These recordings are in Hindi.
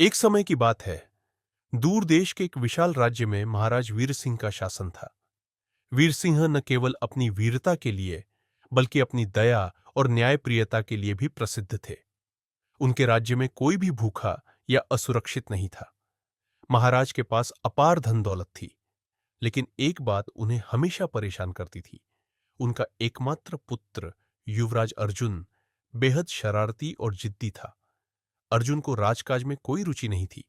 एक समय की बात है। दूर देश के एक विशाल राज्य में महाराज वीर सिंह का शासन था। वीर सिंह न केवल अपनी वीरता के लिए बल्कि अपनी दया और न्यायप्रियता के लिए भी प्रसिद्ध थे। उनके राज्य में कोई भी भूखा या असुरक्षित नहीं था। महाराज के पास अपार धन दौलत थी, लेकिन एक बात उन्हें हमेशा परेशान करती थी। उनका एकमात्र पुत्र युवराज अर्जुन बेहद शरारती और जिद्दी था। अर्जुन को राजकाज में कोई रुचि नहीं थी।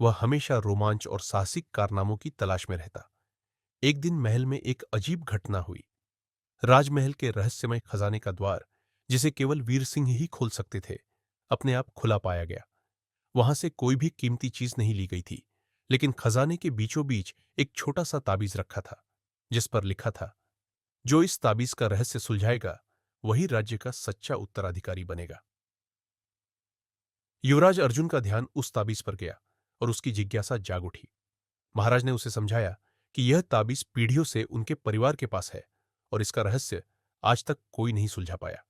वह हमेशा रोमांच और साहसिक कारनामों की तलाश में रहता। एक दिन महल में एक अजीब घटना हुई। राजमहल के रहस्यमय खजाने का द्वार, जिसे केवल वीर सिंह ही खोल सकते थे, अपने आप खुला पाया गया। वहां से कोई भी कीमती चीज नहीं ली गई थी, लेकिन खजाने के बीचों बीच एक छोटा सा ताबीज रखा था, जिस पर लिखा था, जो इस ताबीज का रहस्य सुलझाएगा वही राज्य का सच्चा उत्तराधिकारी बनेगा। युवराज अर्जुन का ध्यान उस ताबीज पर गया और उसकी जिज्ञासा जाग उठी। महाराज ने उसे समझाया कि यह ताबीज पीढ़ियों से उनके परिवार के पास है और इसका रहस्य आज तक कोई नहीं सुलझा पाया।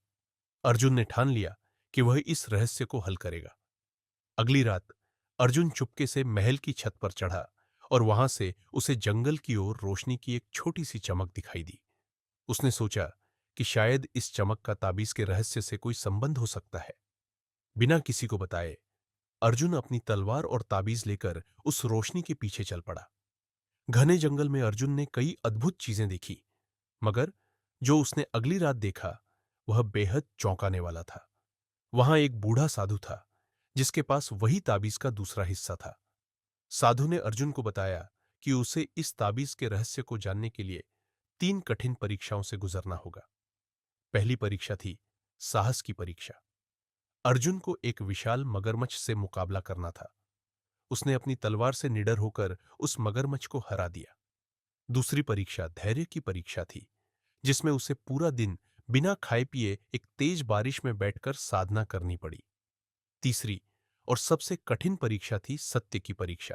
अर्जुन ने ठान लिया कि वह इस रहस्य को हल करेगा। अगली रात अर्जुन चुपके से महल की छत पर चढ़ा और वहां से उसे जंगल की ओर रोशनी की एक छोटी सी चमक दिखाई दी। उसने सोचा कि शायद इस चमक का ताबीज के रहस्य से कोई संबंध हो सकता है। बिना किसी को बताए अर्जुन अपनी तलवार और ताबीज लेकर उस रोशनी के पीछे चल पड़ा। घने जंगल में अर्जुन ने कई अद्भुत चीजें देखी, मगर जो उसने अगली रात देखा वह बेहद चौंकाने वाला था। वहां एक बूढ़ा साधु था, जिसके पास वही ताबीज का दूसरा हिस्सा था। साधु ने अर्जुन को बताया कि उसे इस ताबीज के रहस्य को जानने के लिए 3 कठिन परीक्षाओं से गुजरना होगा। पहली परीक्षा थी साहस की परीक्षा। अर्जुन को एक विशाल मगरमच्छ से मुकाबला करना था। उसने अपनी तलवार से निडर होकर उस मगरमच्छ को हरा दिया। दूसरी परीक्षा धैर्य की परीक्षा थी, जिसमें उसे पूरा दिन बिना खाए पिए एक तेज बारिश में बैठकर साधना करनी पड़ी। तीसरी और सबसे कठिन परीक्षा थी सत्य की परीक्षा।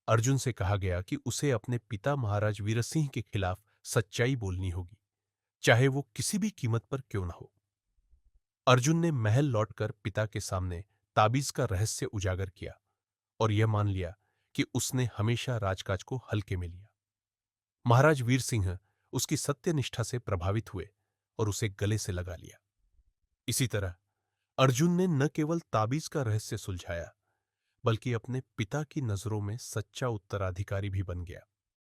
अर्जुन से कहा गया कि उसे अपने पिता महाराज वीर सिंह के खिलाफ सच्चाई बोलनी होगी, चाहे वो किसी भी कीमत पर क्यों न हो। अर्जुन ने महल लौटकर पिता के सामने ताबीज का रहस्य उजागर किया और यह मान लिया कि उसने हमेशा राजकाज को हल्के में लिया। महाराज वीर सिंह उसकी सत्यनिष्ठा से प्रभावित हुए और उसे गले से लगा लिया। इसी तरह अर्जुन ने न केवल ताबीज का रहस्य सुलझाया, बल्कि अपने पिता की नजरों में सच्चा उत्तराधिकारी भी बन गया।